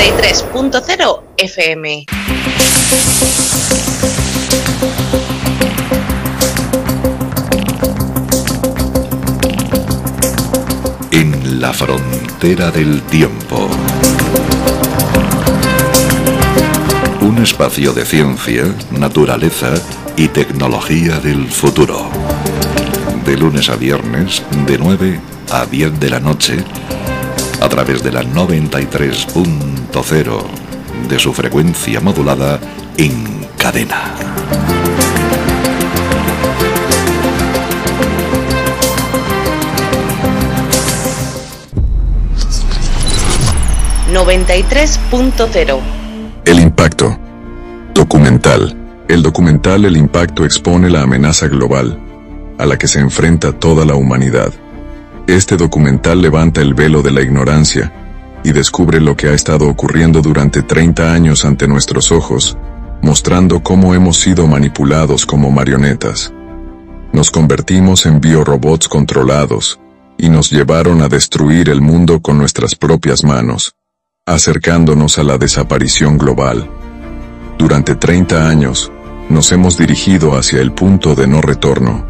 93.0 FM. En la frontera del tiempo. Un espacio de ciencia, naturaleza y tecnología del futuro. De lunes a viernes, de 9 a 10 de la noche, a través de la 93.0 de su frecuencia modulada en cadena. ...93.0. El impacto. Documental. El documental El Impacto expone la amenaza global a la que se enfrenta toda la humanidad. Este documental levanta el velo de la ignorancia y descubre lo que ha estado ocurriendo durante 30 años ante nuestros ojos, mostrando cómo hemos sido manipulados como marionetas. Nos convertimos en biorobots controlados y nos llevaron a destruir el mundo con nuestras propias manos, acercándonos a la desaparición global. Durante 30 años, nos hemos dirigido hacia el punto de no retorno.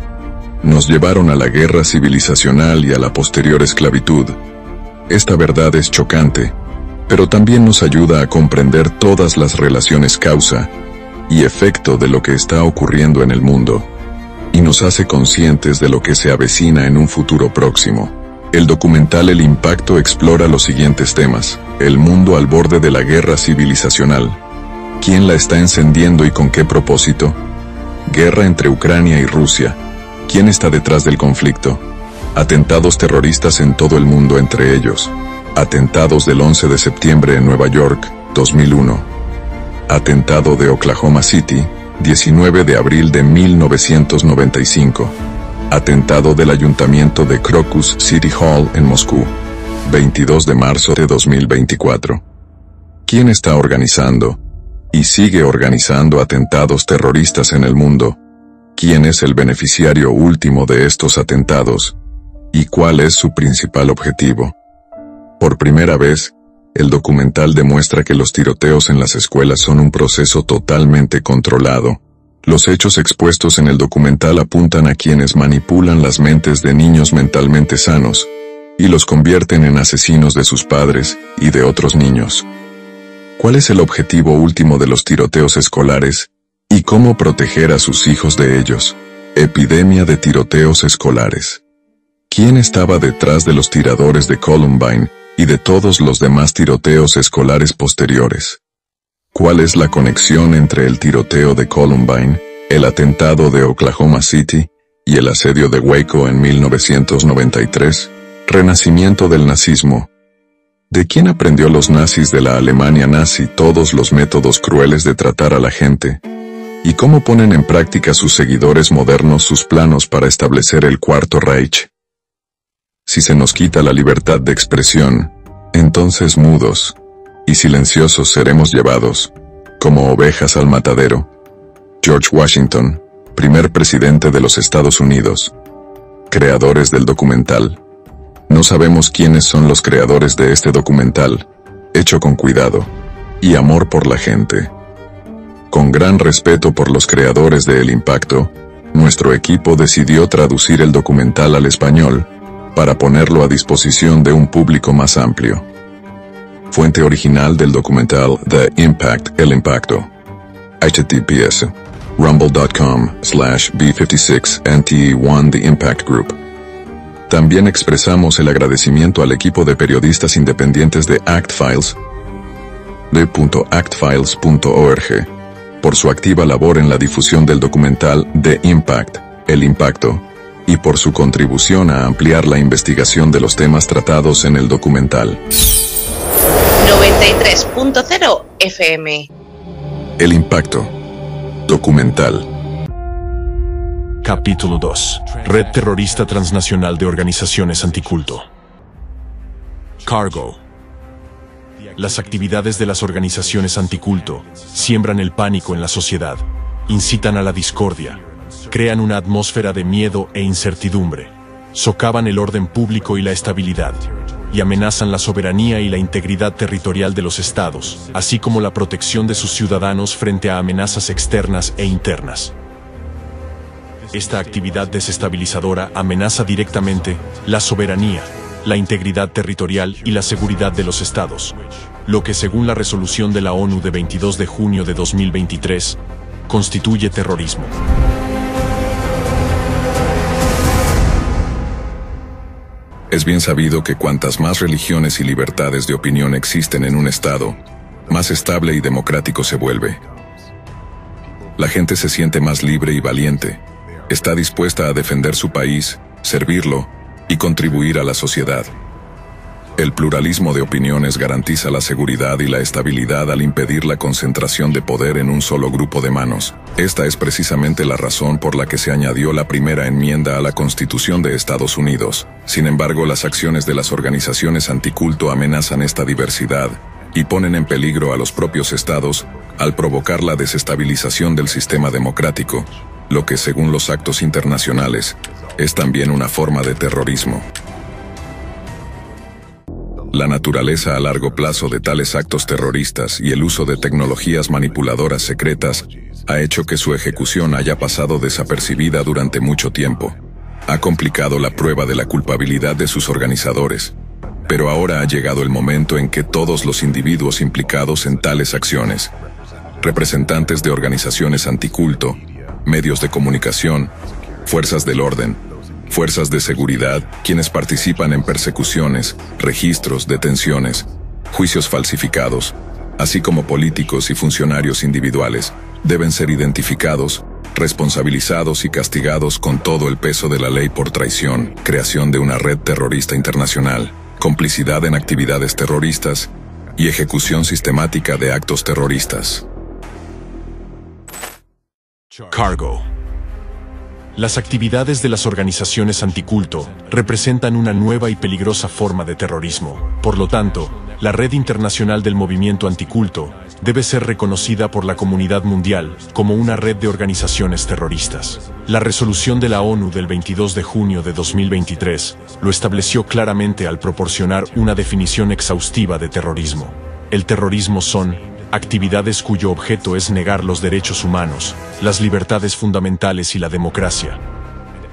Nos llevaron a la guerra civilizacional y a la posterior esclavitud. Esta verdad es chocante, pero también nos ayuda a comprender todas las relaciones causa y efecto de lo que está ocurriendo en el mundo, y nos hace conscientes de lo que se avecina en un futuro próximo. El documental El Impacto explora los siguientes temas: el mundo al borde de la guerra civilizacional. ¿Quién la está encendiendo y con qué propósito? Guerra entre Ucrania y Rusia. ¿Quién está detrás del conflicto? Atentados terroristas en todo el mundo, entre ellos atentados del 11 de septiembre en Nueva York, 2001. Atentado de Oklahoma City, 19 de abril de 1995. Atentado del ayuntamiento de Crocus City Hall en Moscú, 22 de marzo de 2024. ¿Quién está organizando y sigue organizando atentados terroristas en el mundo? ¿Quién es el beneficiario último de estos atentados? ¿Y cuál es su principal objetivo? Por primera vez, el documental demuestra que los tiroteos en las escuelas son un proceso totalmente controlado. Los hechos expuestos en el documental apuntan a quienes manipulan las mentes de niños mentalmente sanos y los convierten en asesinos de sus padres y de otros niños. ¿Cuál es el objetivo último de los tiroteos escolares y cómo proteger a sus hijos de ellos? Epidemia de tiroteos escolares. ¿Quién estaba detrás de los tiradores de Columbine y de todos los demás tiroteos escolares posteriores? ¿Cuál es la conexión entre el tiroteo de Columbine, el atentado de Oklahoma City y el asedio de Waco en 1993? Renacimiento del nazismo. ¿De quién aprendió los nazis de la Alemania nazi todos los métodos crueles de tratar a la gente? ¿Y cómo ponen en práctica sus seguidores modernos sus planos para establecer el Cuarto Reich? Si se nos quita la libertad de expresión, entonces mudos y silenciosos seremos llevados, como ovejas al matadero. George Washington, primer presidente de los Estados Unidos. Creadores del documental. No sabemos quiénes son los creadores de este documental, hecho con cuidado y amor por la gente. Con gran respeto por los creadores de El Impacto, nuestro equipo decidió traducir el documental al español para ponerlo a disposición de un público más amplio. Fuente original del documental The Impact, El Impacto. https rumble.com/B56NTE1 The Impact Group. También expresamos el agradecimiento al equipo de periodistas independientes de ActFiles, actfiles.org, por su activa labor en la difusión del documental The Impact, El Impacto, y por su contribución a ampliar la investigación de los temas tratados en el documental. 93.0 FM. El Impacto. Documental. Capítulo 2. Red terrorista transnacional de organizaciones anticulto. Cargo. Las actividades de las organizaciones anticulto siembran el pánico en la sociedad, incitan a la discordia, crean una atmósfera de miedo e incertidumbre, socavan el orden público y la estabilidad, y amenazan la soberanía y la integridad territorial de los estados, así como la protección de sus ciudadanos frente a amenazas externas e internas. Esta actividad desestabilizadora amenaza directamente la soberanía, la integridad territorial y la seguridad de los estados, lo que según la resolución de la ONU de 22 de junio de 2023, constituye terrorismo. Es bien sabido que cuantas más religiones y libertades de opinión existen en un estado, más estable y democrático se vuelve. La gente se siente más libre y valiente, está dispuesta a defender su país, servirlo y contribuir a la sociedad. El pluralismo de opiniones garantiza la seguridad y la estabilidad al impedir la concentración de poder en un solo grupo de manos. Esta es precisamente la razón por la que se añadió la primera enmienda a la Constitución de Estados Unidos. Sin embargo, las acciones de las organizaciones anticulto amenazan esta diversidad y ponen en peligro a los propios estados al provocar la desestabilización del sistema democrático, lo que, según los actos internacionales, es también una forma de terrorismo. La naturaleza a largo plazo de tales actos terroristas y el uso de tecnologías manipuladoras secretas ha hecho que su ejecución haya pasado desapercibida durante mucho tiempo. Ha complicado la prueba de la culpabilidad de sus organizadores, pero ahora ha llegado el momento en que todos los individuos implicados en tales acciones, representantes de organizaciones anticulto, medios de comunicación, fuerzas del orden, fuerzas de seguridad, quienes participan en persecuciones, registros, detenciones, juicios falsificados, así como políticos y funcionarios individuales, deben ser identificados, responsabilizados y castigados con todo el peso de la ley por traición, creación de una red terrorista internacional, complicidad en actividades terroristas y ejecución sistemática de actos terroristas. Cargo. Las actividades de las organizaciones anticulto representan una nueva y peligrosa forma de terrorismo. Por lo tanto, la red internacional del movimiento anticulto debe ser reconocida por la comunidad mundial como una red de organizaciones terroristas. La resolución de la ONU del 22 de junio de 2023 lo estableció claramente al proporcionar una definición exhaustiva de terrorismo. El terrorismo son actividades cuyo objeto es negar los derechos humanos, las libertades fundamentales y la democracia,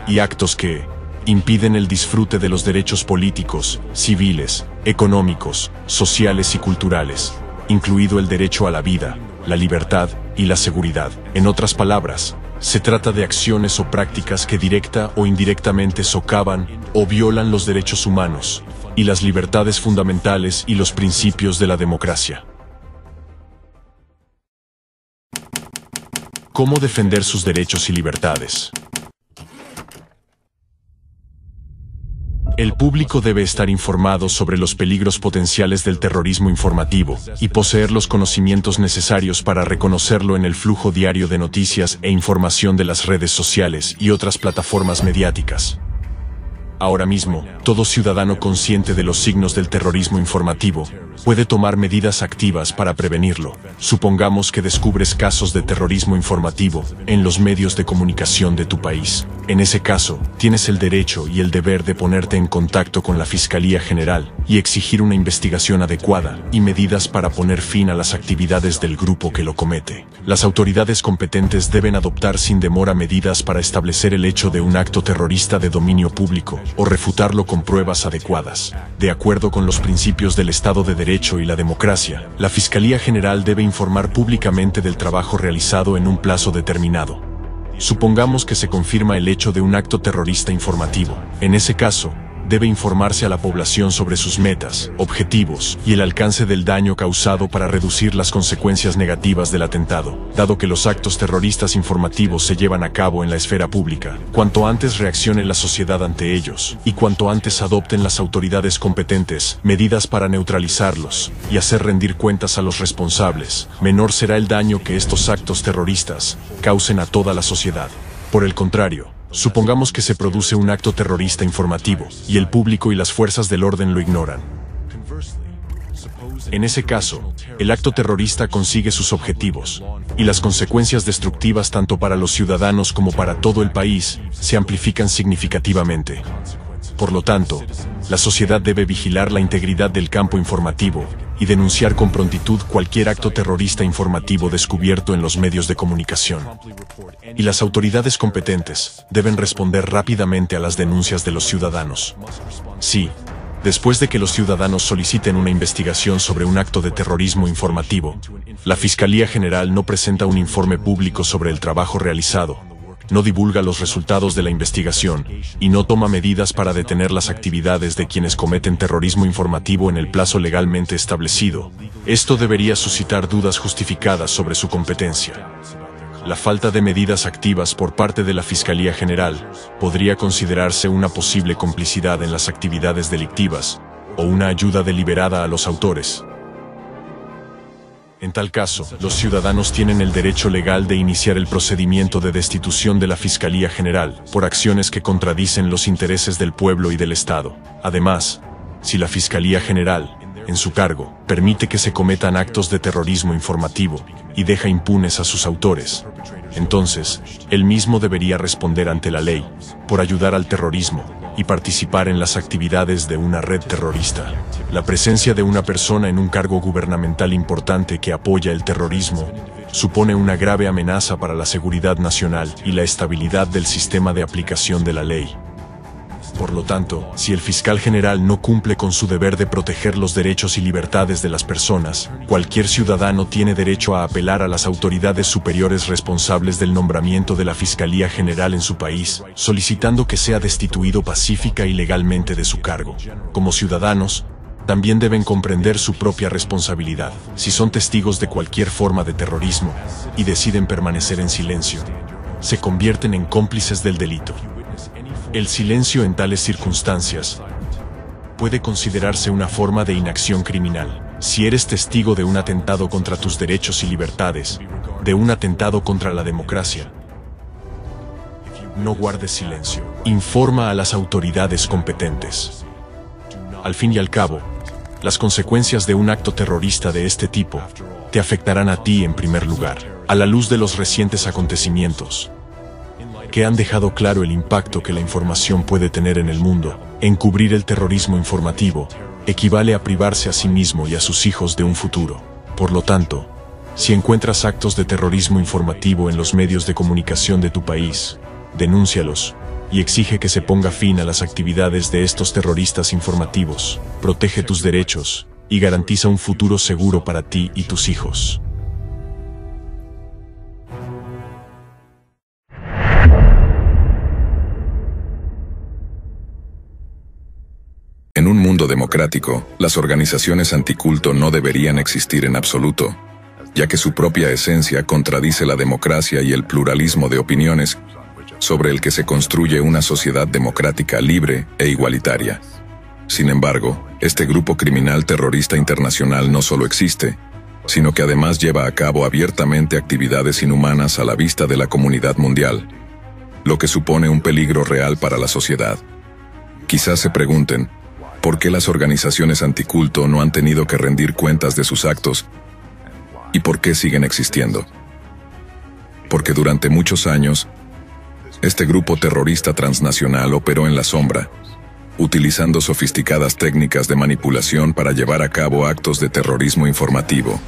y actos que impiden el disfrute de los derechos políticos, civiles, económicos, sociales y culturales, incluido el derecho a la vida, la libertad y la seguridad. En otras palabras, se trata de acciones o prácticas que directa o indirectamente socavan o violan los derechos humanos y las libertades fundamentales y los principios de la democracia. ¿Cómo defender sus derechos y libertades? El público debe estar informado sobre los peligros potenciales del terrorismo informativo y poseer los conocimientos necesarios para reconocerlo en el flujo diario de noticias e información de las redes sociales y otras plataformas mediáticas. Ahora mismo, todo ciudadano consciente de los signos del terrorismo informativo puede tomar medidas activas para prevenirlo. Supongamos que descubres casos de terrorismo informativo en los medios de comunicación de tu país. En ese caso, tienes el derecho y el deber de ponerte en contacto con la Fiscalía General y exigir una investigación adecuada y medidas para poner fin a las actividades del grupo que lo comete. Las autoridades competentes deben adoptar sin demora medidas para establecer el hecho de un acto terrorista de dominio público o refutarlo con pruebas adecuadas. De acuerdo con los principios del Estado de Derecho y la democracia, la Fiscalía General debe informar públicamente del trabajo realizado en un plazo determinado. Supongamos que se confirma el hecho de un acto terrorista informativo. En ese caso, debe informarse a la población sobre sus metas, objetivos y el alcance del daño causado para reducir las consecuencias negativas del atentado. Dado que los actos terroristas informativos se llevan a cabo en la esfera pública, cuanto antes reaccione la sociedad ante ellos y cuanto antes adopten las autoridades competentes medidas para neutralizarlos y hacer rendir cuentas a los responsables, menor será el daño que estos actos terroristas causen a toda la sociedad. Por el contrario, supongamos que se produce un acto terrorista informativo y el público y las fuerzas del orden lo ignoran. En ese caso, el acto terrorista consigue sus objetivos y las consecuencias destructivas tanto para los ciudadanos como para todo el país se amplifican significativamente. Por lo tanto, la sociedad debe vigilar la integridad del campo informativo y denunciar con prontitud cualquier acto terrorista informativo descubierto en los medios de comunicación. Y las autoridades competentes deben responder rápidamente a las denuncias de los ciudadanos. Sí, después de que los ciudadanos soliciten una investigación sobre un acto de terrorismo informativo, la Fiscalía General no presenta un informe público sobre el trabajo realizado, no divulga los resultados de la investigación y no toma medidas para detener las actividades de quienes cometen terrorismo informativo en el plazo legalmente establecido. Esto debería suscitar dudas justificadas sobre su competencia. La falta de medidas activas por parte de la Fiscalía General podría considerarse una posible complicidad en las actividades delictivas o una ayuda deliberada a los autores. En tal caso, los ciudadanos tienen el derecho legal de iniciar el procedimiento de destitución de la Fiscalía General por acciones que contradicen los intereses del pueblo y del Estado. Además, si la Fiscalía General, en su cargo, permite que se cometan actos de terrorismo informativo y deja impunes a sus autores, entonces, él mismo debería responder ante la ley por ayudar al terrorismo y participar en las actividades de una red terrorista. La presencia de una persona en un cargo gubernamental importante que apoya el terrorismo supone una grave amenaza para la seguridad nacional y la estabilidad del sistema de aplicación de la ley. Por lo tanto, si el fiscal general no cumple con su deber de proteger los derechos y libertades de las personas, cualquier ciudadano tiene derecho a apelar a las autoridades superiores responsables del nombramiento de la Fiscalía General en su país, solicitando que sea destituido pacífica y legalmente de su cargo. Como ciudadanos, también deben comprender su propia responsabilidad. Si son testigos de cualquier forma de terrorismo y deciden permanecer en silencio, se convierten en cómplices del delito. El silencio en tales circunstancias puede considerarse una forma de inacción criminal. Si eres testigo de un atentado contra tus derechos y libertades, de un atentado contra la democracia, no guardes silencio. Informa a las autoridades competentes. Al fin y al cabo, las consecuencias de un acto terrorista de este tipo te afectarán a ti en primer lugar. A la luz de los recientes acontecimientos, que han dejado claro el impacto que la información puede tener en el mundo, encubrir el terrorismo informativo equivale a privarse a sí mismo y a sus hijos de un futuro. Por lo tanto, si encuentras actos de terrorismo informativo en los medios de comunicación de tu país, denúncialos y exige que se ponga fin a las actividades de estos terroristas informativos. Protege tus derechos y garantiza un futuro seguro para ti y tus hijos. En un mundo democrático, las organizaciones anticulto no deberían existir en absoluto, ya que su propia esencia contradice la democracia y el pluralismo de opiniones sobre el que se construye una sociedad democrática libre e igualitaria. Sin embargo, este grupo criminal terrorista internacional no solo existe, sino que además lleva a cabo abiertamente actividades inhumanas a la vista de la comunidad mundial, lo que supone un peligro real para la sociedad. Quizás se pregunten, ¿por qué las organizaciones anticulto no han tenido que rendir cuentas de sus actos? ¿Y por qué siguen existiendo? Porque durante muchos años, este grupo terrorista transnacional operó en la sombra, utilizando sofisticadas técnicas de manipulación para llevar a cabo actos de terrorismo informativo.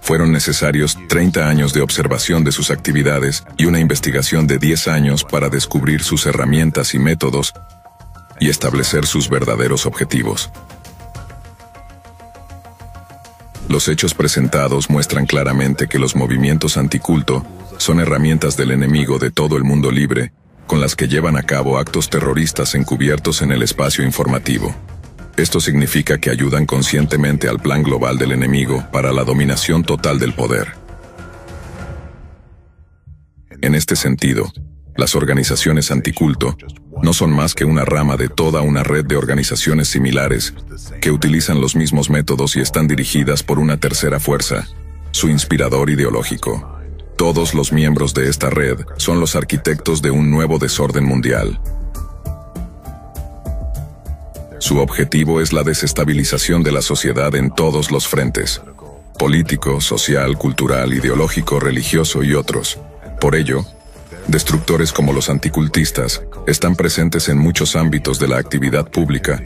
Fueron necesarios 30 años de observación de sus actividades y una investigación de 10 años para descubrir sus herramientas y métodos y establecer sus verdaderos objetivos. Los hechos presentados muestran claramente que los movimientos anticulto son herramientas del enemigo de todo el mundo libre, con las que llevan a cabo actos terroristas encubiertos en el espacio informativo. Esto significa que ayudan conscientemente al plan global del enemigo para la dominación total del poder. En este sentido, las organizaciones anticulto no son más que una rama de toda una red de organizaciones similares que utilizan los mismos métodos y están dirigidas por una tercera fuerza, su inspirador ideológico. Todos los miembros de esta red son los arquitectos de un nuevo desorden mundial. Su objetivo es la desestabilización de la sociedad en todos los frentes: político, social, cultural, ideológico, religioso y otros. Por ello, Destructores como los anticultistas están presentes en muchos ámbitos de la actividad pública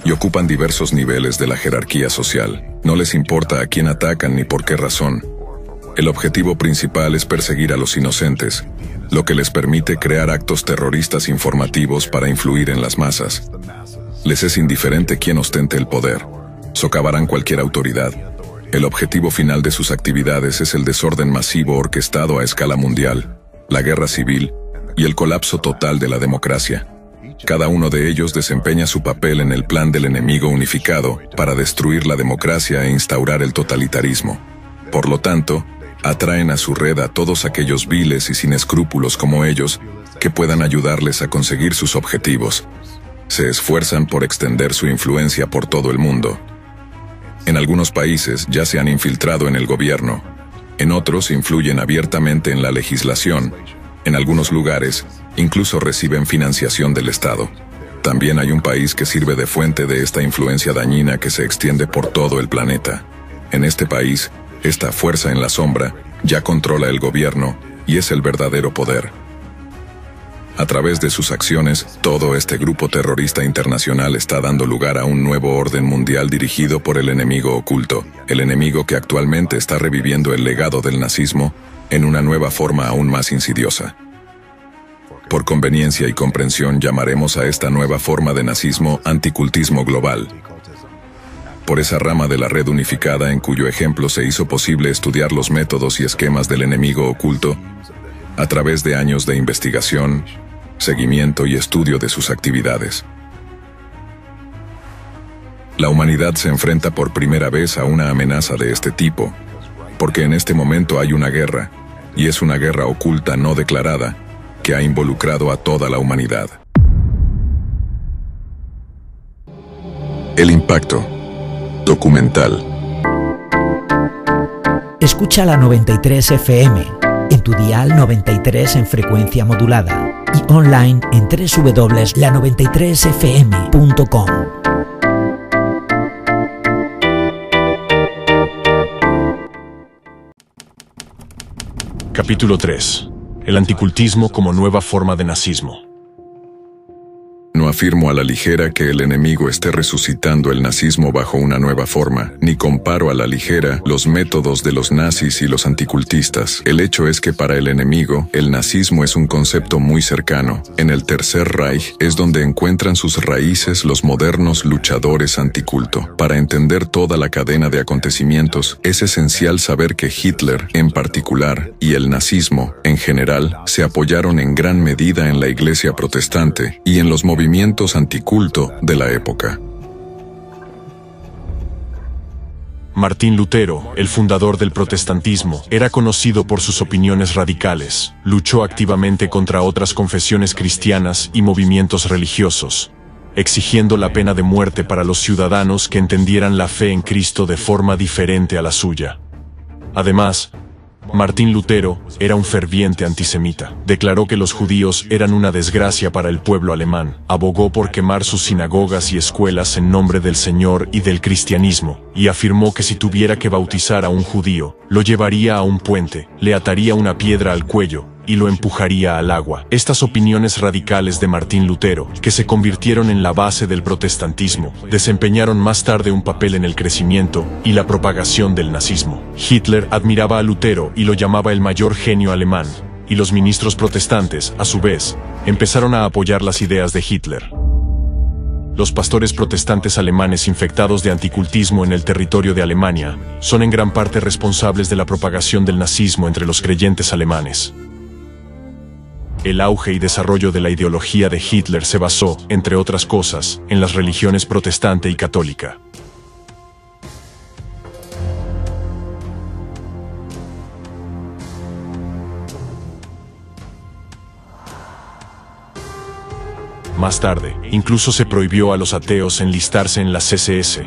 y ocupan diversos niveles de la jerarquía social. No les importa a quién atacan ni por qué razón. El objetivo principal es perseguir a los inocentes, lo que les permite crear actos terroristas informativos para influir en las masas. Les es indiferente quién ostente el poder. Socavarán cualquier autoridad. El objetivo final de sus actividades es el desorden masivo orquestado a escala mundial, la guerra civil y el colapso total de la democracia. Cada uno de ellos desempeña su papel en el plan del enemigo unificado para destruir la democracia e instaurar el totalitarismo. Por lo tanto, atraen a su red a todos aquellos viles y sin escrúpulos como ellos que puedan ayudarles a conseguir sus objetivos. Se esfuerzan por extender su influencia por todo el mundo. En algunos países ya se han infiltrado en el gobierno. En otros influyen abiertamente en la legislación. En algunos lugares, incluso reciben financiación del Estado. También hay un país que sirve de fuente de esta influencia dañina que se extiende por todo el planeta. En este país, esta fuerza en la sombra ya controla el gobierno y es el verdadero poder. A través de sus acciones, todo este grupo terrorista internacional está dando lugar a un nuevo orden mundial dirigido por el enemigo oculto, el enemigo que actualmente está reviviendo el legado del nazismo en una nueva forma aún más insidiosa. Por conveniencia y comprensión llamaremos a esta nueva forma de nazismo anticultismo global. Por esa rama de la red unificada en cuyo ejemplo se hizo posible estudiar los métodos y esquemas del enemigo oculto a través de años de investigación, seguimiento y estudio de sus actividades. La humanidad se enfrenta por primera vez a una amenaza de este tipo, porque en este momento hay una guerra, y es una guerra oculta no declarada, que ha involucrado a toda la humanidad. El impacto. Documental. Escucha la 93 FM, en tu dial 93 en frecuencia modulada y online en www.la93fm.com. Capítulo 3. El anticultismo como nueva forma de nazismo. No afirmo a la ligera que el enemigo esté resucitando el nazismo bajo una nueva forma, ni comparo a la ligera los métodos de los nazis y los anticultistas. El hecho es que para el enemigo, el nazismo es un concepto muy cercano. En el Tercer Reich es donde encuentran sus raíces los modernos luchadores anticulto. Para entender toda la cadena de acontecimientos, es esencial saber que Hitler, en particular, y el nazismo, en general, se apoyaron en gran medida en la Iglesia protestante y en los movimientos anticulto de la época. Martín Lutero, el fundador del protestantismo, era conocido por sus opiniones radicales. Luchó activamente contra otras confesiones cristianas y movimientos religiosos, exigiendo la pena de muerte para los ciudadanos que entendieran la fe en Cristo de forma diferente a la suya. Además, Martín Lutero era un ferviente antisemita. Declaró que los judíos eran una desgracia para el pueblo alemán. Abogó por quemar sus sinagogas y escuelas en nombre del Señor y del cristianismo, y afirmó que si tuviera que bautizar a un judío, lo llevaría a un puente, le ataría una piedra al cuello y lo empujaría al agua. Estas opiniones radicales de Martín Lutero, que se convirtieron en la base del protestantismo, desempeñaron más tarde un papel en el crecimiento y la propagación del nazismo. Hitler admiraba a Lutero y lo llamaba el mayor genio alemán, y los ministros protestantes, a su vez, empezaron a apoyar las ideas de Hitler. Los pastores protestantes alemanes infectados de anticultismo en el territorio de Alemania son en gran parte responsables de la propagación del nazismo entre los creyentes alemanes. El auge y desarrollo de la ideología de Hitler se basó, entre otras cosas, en las religiones protestante y católica. Más tarde, incluso se prohibió a los ateos enlistarse en las SS.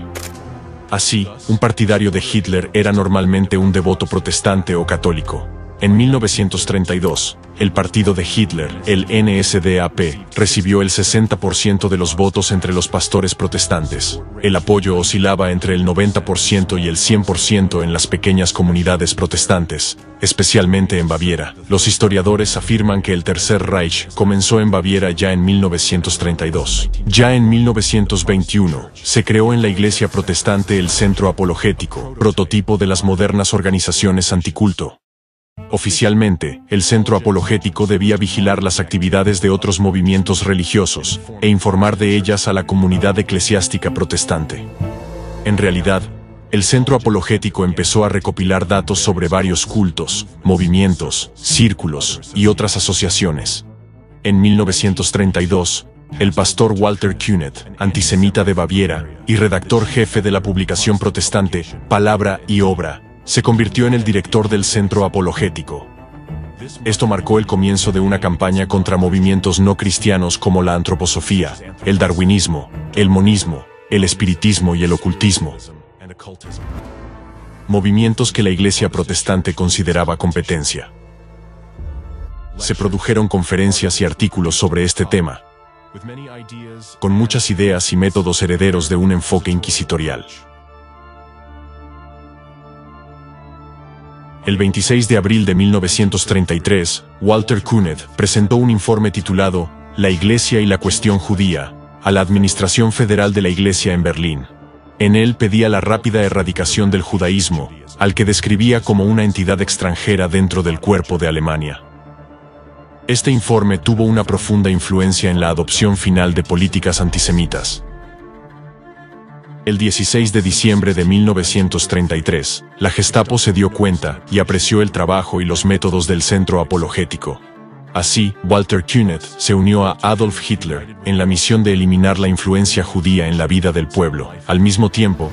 Así, un partidario de Hitler era normalmente un devoto protestante o católico. En 1932, el partido de Hitler, el NSDAP, recibió el 60% de los votos entre los pastores protestantes. El apoyo oscilaba entre el 90% y el 100% en las pequeñas comunidades protestantes, especialmente en Baviera. Los historiadores afirman que el Tercer Reich comenzó en Baviera ya en 1932. Ya en 1921, se creó en la Iglesia protestante el Centro Apologético, prototipo de las modernas organizaciones anticulto. Oficialmente, el Centro Apologético debía vigilar las actividades de otros movimientos religiosos e informar de ellas a la comunidad eclesiástica protestante. En realidad, el Centro Apologético empezó a recopilar datos sobre varios cultos, movimientos, círculos y otras asociaciones. En 1932, el pastor Walter Künneth, antisemita de Baviera y redactor jefe de la publicación protestante Palabra y Obra, se convirtió en el director del Centro Apologético. Esto marcó el comienzo de una campaña contra movimientos no cristianos como la antroposofía, el darwinismo, el monismo, el espiritismo y el ocultismo. Movimientos que la Iglesia protestante consideraba competencia. Se produjeron conferencias y artículos sobre este tema, con muchas ideas y métodos herederos de un enfoque inquisitorial. El 26 de abril de 1933, Walter Künneth presentó un informe titulado La Iglesia y la cuestión judía a la Administración Federal de la Iglesia en Berlín. En él pedía la rápida erradicación del judaísmo, al que describía como una entidad extranjera dentro del cuerpo de Alemania. Este informe tuvo una profunda influencia en la adopción final de políticas antisemitas. El 16 de diciembre de 1933, la Gestapo se dio cuenta y apreció el trabajo y los métodos del Centro Apologético. Así, Walter Künneth se unió a Adolf Hitler en la misión de eliminar la influencia judía en la vida del pueblo. Al mismo tiempo,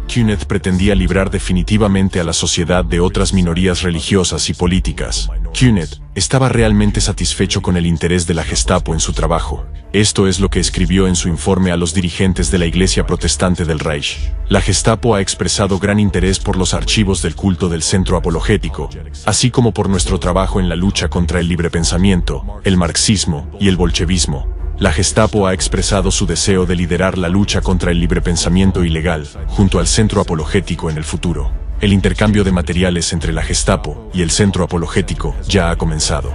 Künneth pretendía librar definitivamente a la sociedad de otras minorías religiosas y políticas. Künneth estaba realmente satisfecho con el interés de la Gestapo en su trabajo. Esto es lo que escribió en su informe a los dirigentes de la Iglesia protestante del Reich. La Gestapo ha expresado gran interés por los archivos del culto del Centro Apologético, así como por nuestro trabajo en la lucha contra el librepensamiento, el marxismo y el bolchevismo. La Gestapo ha expresado su deseo de liderar la lucha contra el librepensamiento ilegal, junto al Centro Apologético en el futuro. El intercambio de materiales entre la Gestapo y el Centro Apologético ya ha comenzado.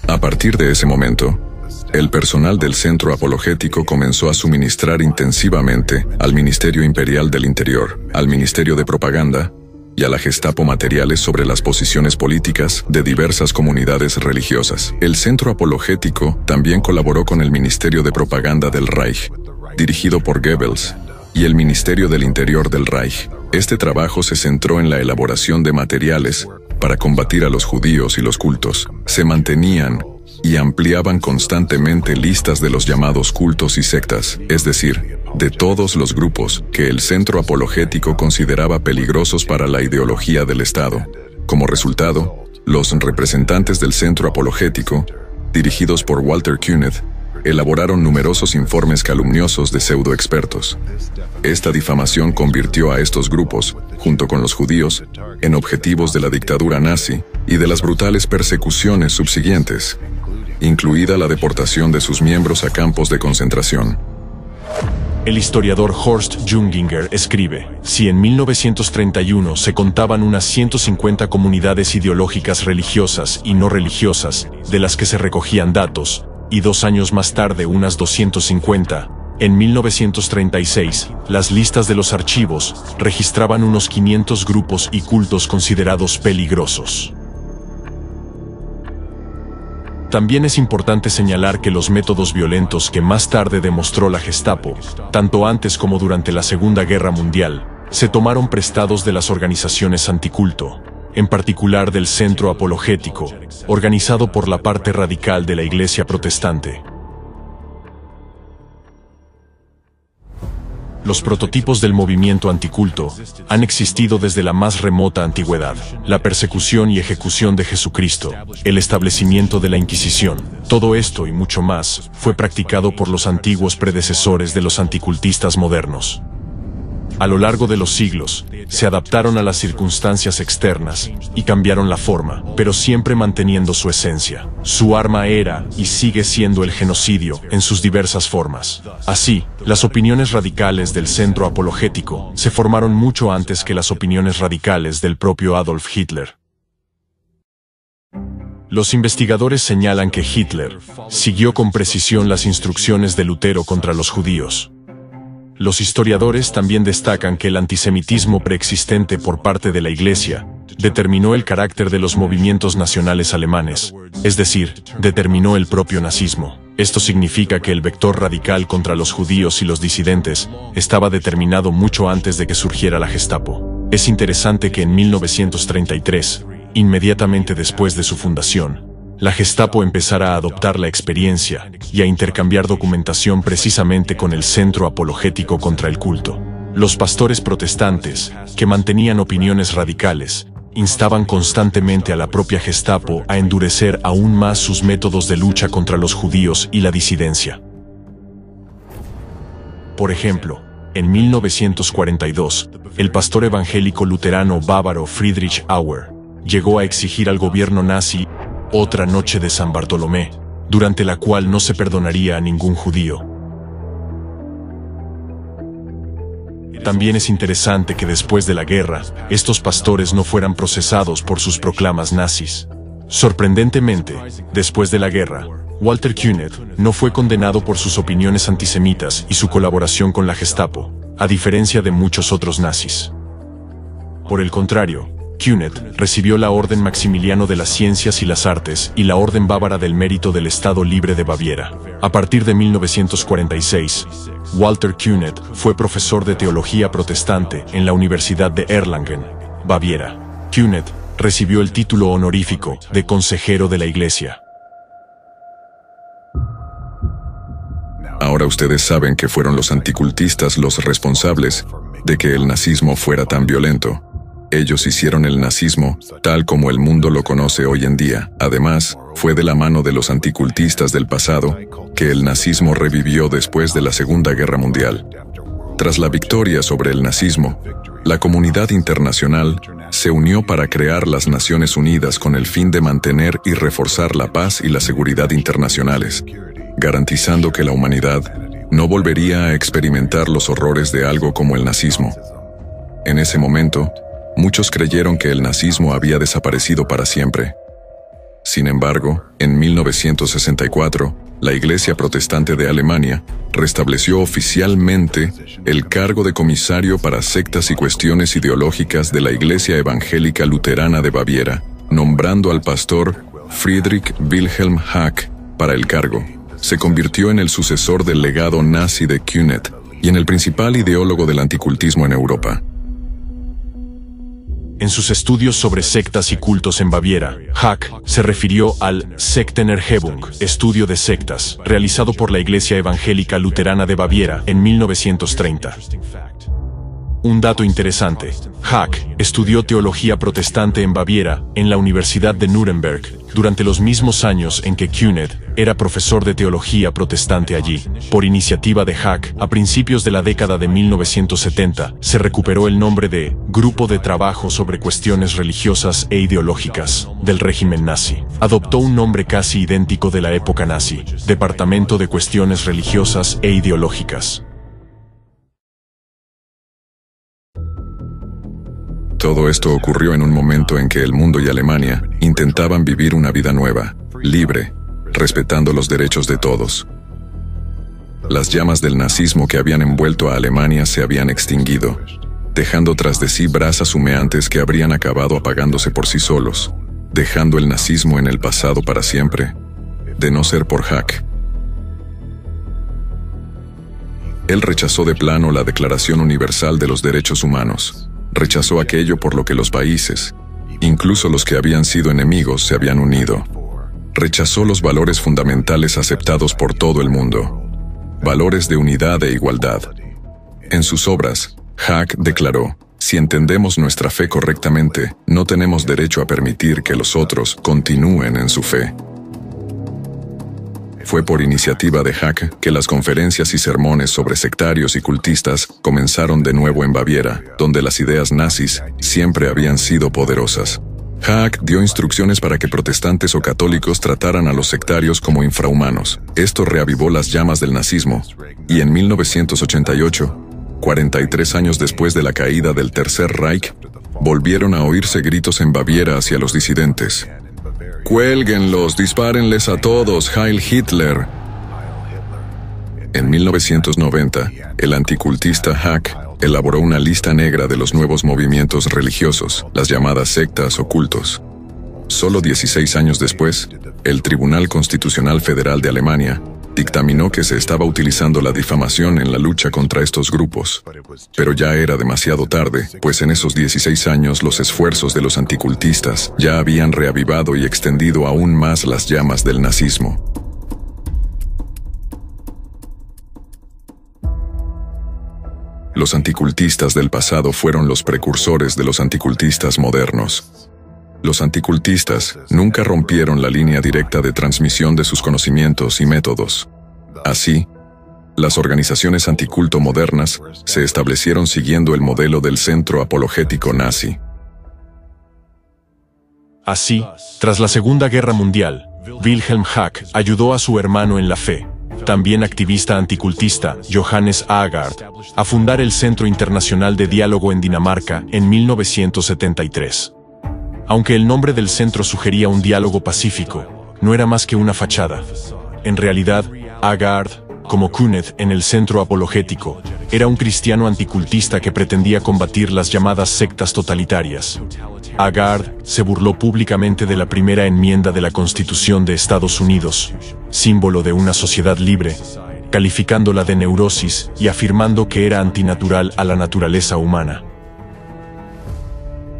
A partir de ese momento, el personal del Centro Apologético comenzó a suministrar intensivamente al Ministerio Imperial del Interior, al Ministerio de Propaganda y a la Gestapo materiales sobre las posiciones políticas de diversas comunidades religiosas. El Centro Apologético también colaboró con el Ministerio de Propaganda del Reich, dirigido por Goebbels, y el Ministerio del Interior del Reich. Este trabajo se centró en la elaboración de materiales para combatir a los judíos y los cultos. Se mantenían y ampliaban constantemente listas de los llamados cultos y sectas, es decir, de todos los grupos que el Centro Apologético consideraba peligrosos para la ideología del Estado. Como resultado, los representantes del Centro Apologético, dirigidos por Walter Künneth, elaboraron numerosos informes calumniosos de pseudoexpertos. Esta difamación convirtió a estos grupos, junto con los judíos, en objetivos de la dictadura nazi y de las brutales persecuciones subsiguientes, incluida la deportación de sus miembros a campos de concentración. El historiador Horst Junginger escribe: si en 1931 se contaban unas 150 comunidades ideológicas religiosas y no religiosas, de las que se recogían datos, y 2 años más tarde unas 250, en 1936, las listas de los archivos registraban unos 500 grupos y cultos considerados peligrosos. También es importante señalar que los métodos violentos que más tarde demostró la Gestapo, tanto antes como durante la Segunda Guerra Mundial, se tomaron prestados de las organizaciones anticulto, en particular del Centro Apologético, organizado por la parte radical de la Iglesia protestante. Los prototipos del movimiento anticulto han existido desde la más remota antigüedad. La persecución y ejecución de Jesucristo, el establecimiento de la Inquisición, todo esto y mucho más fue practicado por los antiguos predecesores de los anticultistas modernos. A lo largo de los siglos, se adaptaron a las circunstancias externas y cambiaron la forma, pero siempre manteniendo su esencia. Su arma era y sigue siendo el genocidio en sus diversas formas. Así, las opiniones radicales del centro apologético se formaron mucho antes que las opiniones radicales del propio Adolf Hitler. Los investigadores señalan que Hitler siguió con precisión las instrucciones de Lutero contra los judíos. Los historiadores también destacan que el antisemitismo preexistente por parte de la Iglesia determinó el carácter de los movimientos nacionales alemanes, es decir, determinó el propio nazismo. Esto significa que el vector radical contra los judíos y los disidentes estaba determinado mucho antes de que surgiera la Gestapo. Es interesante que en 1933, inmediatamente después de su fundación, la Gestapo empezara a adoptar la experiencia y a intercambiar documentación precisamente con el Centro Apologético contra el Culto. Los pastores protestantes, que mantenían opiniones radicales, instaban constantemente a la propia Gestapo a endurecer aún más sus métodos de lucha contra los judíos y la disidencia. Por ejemplo, en 1942, el pastor evangélico luterano bávaro Friedrich Auer llegó a exigir al gobierno nazi otra noche de San Bartolomé, durante la cual no se perdonaría a ningún judío. También es interesante que después de la guerra, estos pastores no fueran procesados por sus proclamas nazis. Sorprendentemente, después de la guerra, Walter Künneth no fue condenado por sus opiniones antisemitas y su colaboración con la Gestapo, a diferencia de muchos otros nazis. Por el contrario, Künneth recibió la Orden Maximiliano de las Ciencias y las Artes y la Orden Bávara del Mérito del Estado Libre de Baviera. A partir de 1946, Walter Künneth fue profesor de teología protestante en la Universidad de Erlangen, Baviera. Künneth recibió el título honorífico de consejero de la Iglesia. Ahora ustedes saben que fueron los anticultistas los responsables de que el nazismo fuera tan violento. Ellos hicieron el nazismo tal como el mundo lo conoce hoy en día. Además, fue de la mano de los anticultistas del pasado que el nazismo revivió después de la Segunda Guerra Mundial. Tras la victoria sobre el nazismo, la comunidad internacional se unió para crear las Naciones Unidas con el fin de mantener y reforzar la paz y la seguridad internacionales, garantizando que la humanidad no volvería a experimentar los horrores de algo como el nazismo. En ese momento, muchos creyeron que el nazismo había desaparecido para siempre. Sin embargo, en 1964, la Iglesia Protestante de Alemania restableció oficialmente el cargo de comisario para sectas y cuestiones ideológicas de la Iglesia Evangélica Luterana de Baviera, nombrando al pastor Friedrich Wilhelm Hack para el cargo. Se convirtió en el sucesor del legado nazi de Künneth y en el principal ideólogo del anticultismo en Europa. En sus estudios sobre sectas y cultos en Baviera, Hack se refirió al Sektenerhebung, estudio de sectas, realizado por la Iglesia Evangélica Luterana de Baviera en 1930. Un dato interesante, Hack estudió teología protestante en Baviera, en la Universidad de Nuremberg, durante los mismos años en que Künneth era profesor de teología protestante allí. Por iniciativa de Hack, a principios de la década de 1970, se recuperó el nombre de Grupo de Trabajo sobre Cuestiones Religiosas e Ideológicas del régimen nazi. Adoptó un nombre casi idéntico de la época nazi, Departamento de Cuestiones Religiosas e Ideológicas. Todo esto ocurrió en un momento en que el mundo y Alemania intentaban vivir una vida nueva, libre, respetando los derechos de todos. Las llamas del nazismo que habían envuelto a Alemania se habían extinguido, dejando tras de sí brasas humeantes que habrían acabado apagándose por sí solos, dejando el nazismo en el pasado para siempre, de no ser por Hack. Él rechazó de plano la Declaración Universal de los Derechos Humanos. Rechazó aquello por lo que los países, incluso los que habían sido enemigos, se habían unido. Rechazó los valores fundamentales aceptados por todo el mundo, valores de unidad e igualdad. En sus obras, Hack declaró: si entendemos nuestra fe correctamente, no tenemos derecho a permitir que los otros continúen en su fe. Fue por iniciativa de Hack que las conferencias y sermones sobre sectarios y cultistas comenzaron de nuevo en Baviera, donde las ideas nazis siempre habían sido poderosas. Hack dio instrucciones para que protestantes o católicos trataran a los sectarios como infrahumanos. Esto reavivó las llamas del nazismo, y en 1988, 43 años después de la caída del Tercer Reich, volvieron a oírse gritos en Baviera hacia los disidentes. ¡Cuélguenlos! ¡Dispárenles a todos! ¡Heil Hitler! En 1990, el anticultista Hack elaboró una lista negra de los nuevos movimientos religiosos, las llamadas sectas o cultos. Solo 16 años después, el Tribunal Constitucional Federal de Alemania dictaminó que se estaba utilizando la difamación en la lucha contra estos grupos. Pero ya era demasiado tarde, pues en esos 16 años los esfuerzos de los anticultistas ya habían reavivado y extendido aún más las llamas del nazismo. Los anticultistas del pasado fueron los precursores de los anticultistas modernos. Los anticultistas nunca rompieron la línea directa de transmisión de sus conocimientos y métodos. Así, las organizaciones anticulto modernas se establecieron siguiendo el modelo del centro apologético nazi. Así, tras la Segunda Guerra Mundial, Wilhelm Hack ayudó a su hermano en la fe, también activista anticultista, Johannes Aagaard, a fundar el Centro Internacional de Diálogo en Dinamarca en 1973. Aunque el nombre del centro sugería un diálogo pacífico, no era más que una fachada. En realidad, Aagaard, como Kenneth en el Centro Apologético, era un cristiano anticultista que pretendía combatir las llamadas sectas totalitarias. Aagaard se burló públicamente de la primera enmienda de la Constitución de Estados Unidos, símbolo de una sociedad libre, calificándola de neurosis y afirmando que era antinatural a la naturaleza humana.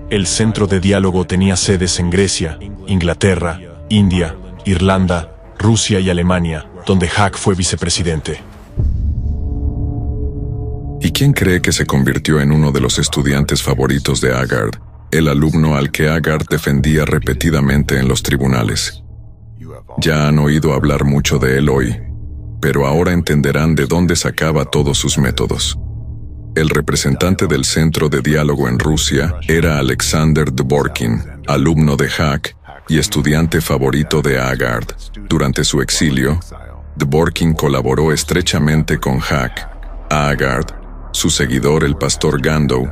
El centro de diálogo tenía sedes en Grecia, Inglaterra, India, Irlanda, Rusia y Alemania, donde Hack fue vicepresidente. ¿Y quién cree que se convirtió en uno de los estudiantes favoritos de Aagaard, el alumno al que Aagaard defendía repetidamente en los tribunales? Ya han oído hablar mucho de él hoy, pero ahora entenderán de dónde sacaba todos sus métodos. El representante del Centro de Diálogo en Rusia era Alexander Dvorkin, alumno de Hack y estudiante favorito de Aagaard. Durante su exilio, Dvorkin colaboró estrechamente con Hack, Aagaard, su seguidor el pastor Gandow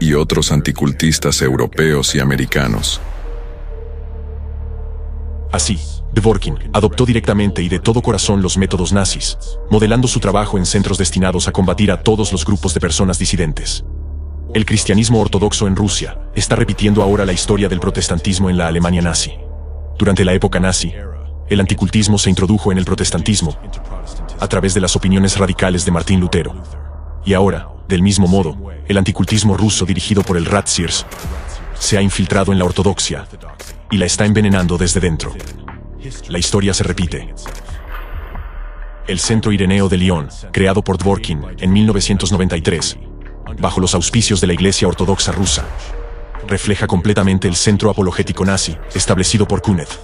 y otros anticultistas europeos y americanos. Así, Dvorkin adoptó directamente y de todo corazón los métodos nazis, modelando su trabajo en centros destinados a combatir a todos los grupos de personas disidentes. El cristianismo ortodoxo en Rusia está repitiendo ahora la historia del protestantismo en la Alemania nazi. Durante la época nazi, el anticultismo se introdujo en el protestantismo a través de las opiniones radicales de Martín Lutero. Y ahora, del mismo modo, el anticultismo ruso dirigido por el Ratzirs se ha infiltrado en la ortodoxia y la está envenenando desde dentro. La historia se repite. El Centro Ireneo de Lyon, creado por Dvorkin en 1993, bajo los auspicios de la Iglesia Ortodoxa rusa, refleja completamente el centro apologético nazi establecido por Kenneth.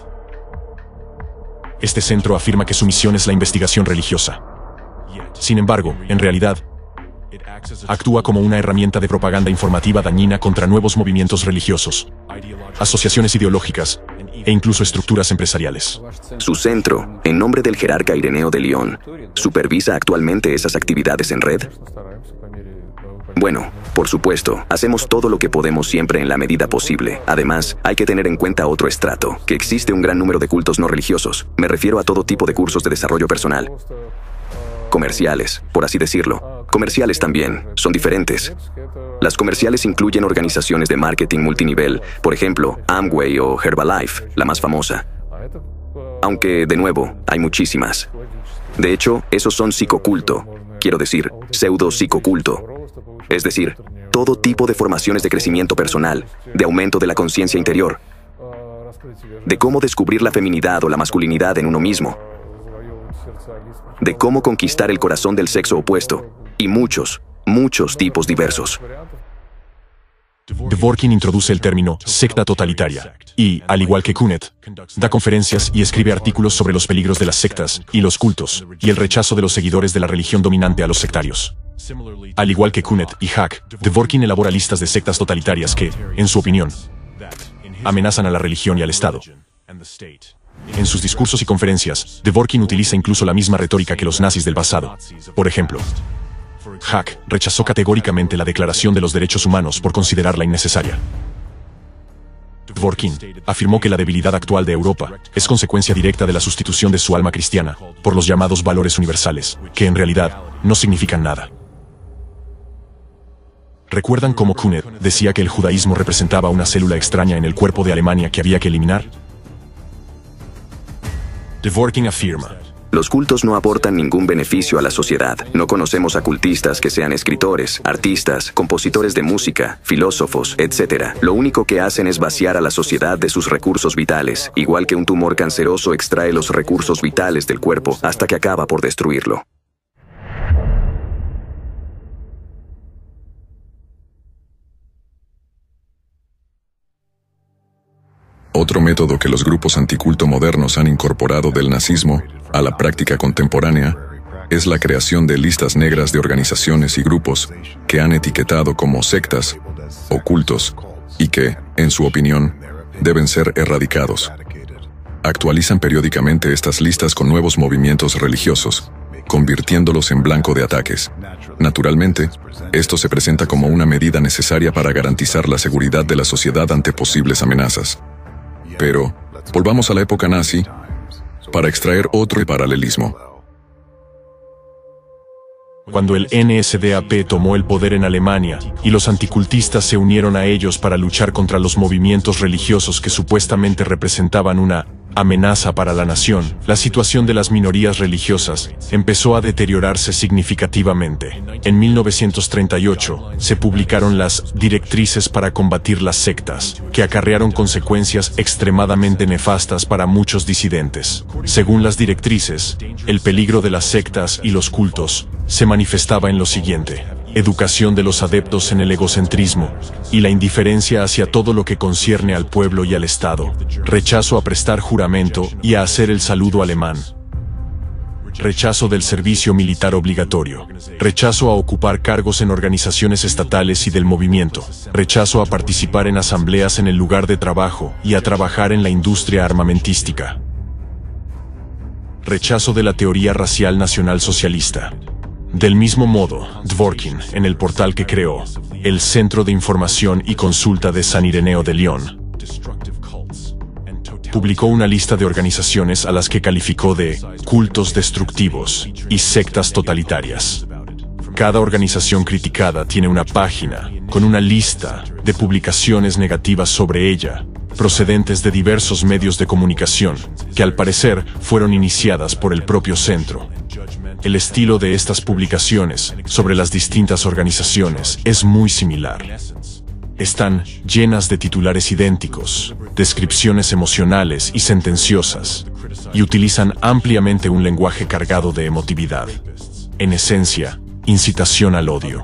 Este centro afirma que su misión es la investigación religiosa. Sin embargo, en realidad, actúa como una herramienta de propaganda informativa dañina contra nuevos movimientos religiosos, asociaciones ideológicas e incluso estructuras empresariales. Su centro, en nombre del jerarca Ireneo de Lyon, ¿supervisa actualmente esas actividades en red? Bueno, por supuesto, hacemos todo lo que podemos siempre en la medida posible. Además, hay que tener en cuenta otro estrato, que existe un gran número de cultos no religiosos. Me refiero a todo tipo de cursos de desarrollo personal. Comerciales, por así decirlo. Comerciales también, son diferentes. Las comerciales incluyen organizaciones de marketing multinivel, por ejemplo, Amway o Herbalife, la más famosa. Aunque, de nuevo, hay muchísimas. De hecho, esos son psicoculto, quiero decir, pseudo-psicoculto. Es decir, todo tipo de formaciones de crecimiento personal, de aumento de la conciencia interior, de cómo descubrir la feminidad o la masculinidad en uno mismo, de cómo conquistar el corazón del sexo opuesto, y muchos tipos diversos. Dworkin introduce el término secta totalitaria y, al igual que Kunet, da conferencias y escribe artículos sobre los peligros de las sectas y los cultos y el rechazo de los seguidores de la religión dominante a los sectarios. Al igual que Kunet y Hack, Dworkin elabora listas de sectas totalitarias que, en su opinión, amenazan a la religión y al Estado. En sus discursos y conferencias, Dworkin utiliza incluso la misma retórica que los nazis del pasado. Por ejemplo, Hack rechazó categóricamente la Declaración de los Derechos Humanos por considerarla innecesaria. Dworkin afirmó que la debilidad actual de Europa es consecuencia directa de la sustitución de su alma cristiana por los llamados valores universales, que en realidad no significan nada. ¿Recuerdan cómo Kunet decía que el judaísmo representaba una célula extraña en el cuerpo de Alemania que había que eliminar? Dworkin afirma: los cultos no aportan ningún beneficio a la sociedad. No conocemos a cultistas que sean escritores, artistas, compositores de música, filósofos, etc. Lo único que hacen es vaciar a la sociedad de sus recursos vitales, igual que un tumor canceroso extrae los recursos vitales del cuerpo hasta que acaba por destruirlo. Otro método que los grupos anticulto modernos han incorporado del nazismo a la práctica contemporánea es la creación de listas negras de organizaciones y grupos que han etiquetado como sectas o cultos y que, en su opinión, deben ser erradicados. Actualizan periódicamente estas listas con nuevos movimientos religiosos, convirtiéndolos en blanco de ataques. Naturalmente, esto se presenta como una medida necesaria para garantizar la seguridad de la sociedad ante posibles amenazas. Pero, volvamos a la época nazi para extraer otro paralelismo. Cuando el NSDAP tomó el poder en Alemania y los anticultistas se unieron a ellos para luchar contra los movimientos religiosos que supuestamente representaban una amenaza para la nación, la situación de las minorías religiosas empezó a deteriorarse significativamente. En 1938 se publicaron las Directrices para combatir las sectas, que acarrearon consecuencias extremadamente nefastas para muchos disidentes. Según las directrices, el peligro de las sectas y los cultos se manifestaba en lo siguiente: educación de los adeptos en el egocentrismo y la indiferencia hacia todo lo que concierne al pueblo y al Estado, rechazo a prestar juramento y a hacer el saludo alemán, rechazo del servicio militar obligatorio, rechazo a ocupar cargos en organizaciones estatales y del movimiento, rechazo a participar en asambleas en el lugar de trabajo y a trabajar en la industria armamentística, rechazo de la teoría racial nacional socialista. Del mismo modo, Dworkin, en el portal que creó, el Centro de Información y Consulta de San Ireneo de León, publicó una lista de organizaciones a las que calificó de cultos destructivos y sectas totalitarias. Cada organización criticada tiene una página con una lista de publicaciones negativas sobre ella, procedentes de diversos medios de comunicación, que al parecer fueron iniciadas por el propio centro. El estilo de estas publicaciones sobre las distintas organizaciones es muy similar. Están llenas de titulares idénticos, descripciones emocionales y sentenciosas, y utilizan ampliamente un lenguaje cargado de emotividad. En esencia, incitación al odio.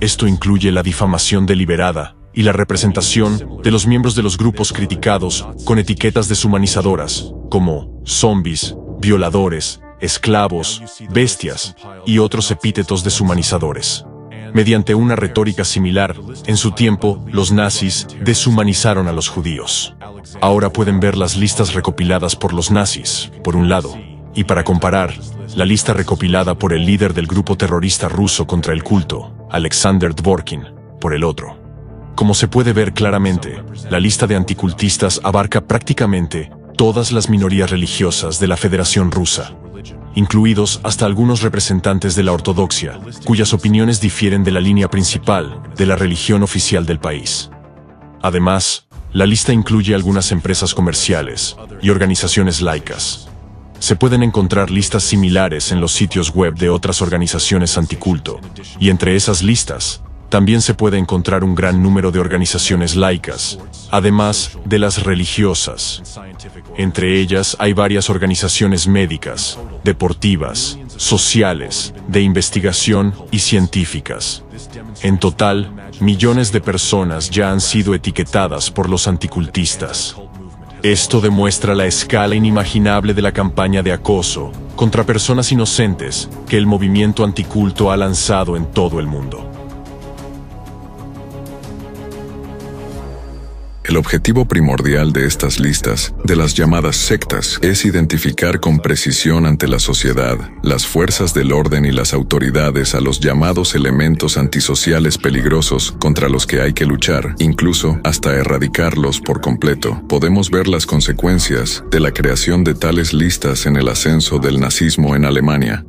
Esto incluye la difamación deliberada y la representación de los miembros de los grupos criticados con etiquetas deshumanizadoras, como zombies, violadores, esclavos, bestias y otros epítetos deshumanizadores. Mediante una retórica similar, en su tiempo, los nazis deshumanizaron a los judíos. Ahora pueden ver las listas recopiladas por los nazis, por un lado, y para comparar, la lista recopilada por el líder del grupo terrorista ruso contra el culto, Alexander Dworkin, por el otro. Como se puede ver claramente, la lista de anticultistas abarca prácticamente todas las minorías religiosas de la Federación Rusa, incluidos hasta algunos representantes de la ortodoxia, cuyas opiniones difieren de la línea principal de la religión oficial del país. Además, la lista incluye algunas empresas comerciales y organizaciones laicas. Se pueden encontrar listas similares en los sitios web de otras organizaciones anticulto, y entre esas listas, También se puede encontrar un gran número de organizaciones laicas, además de las religiosas. Entre ellas hay varias organizaciones médicas, deportivas, sociales, de investigación y científicas. En total, millones de personas ya han sido etiquetadas por los anticultistas. Esto demuestra la escala inimaginable de la campaña de acoso contra personas inocentes que el movimiento anticulto ha lanzado en todo el mundo. El objetivo primordial de estas listas, de las llamadas sectas, es identificar con precisión ante la sociedad, las fuerzas del orden y las autoridades a los llamados elementos antisociales peligrosos contra los que hay que luchar, incluso hasta erradicarlos por completo. Podemos ver las consecuencias de la creación de tales listas en el ascenso del nazismo en Alemania.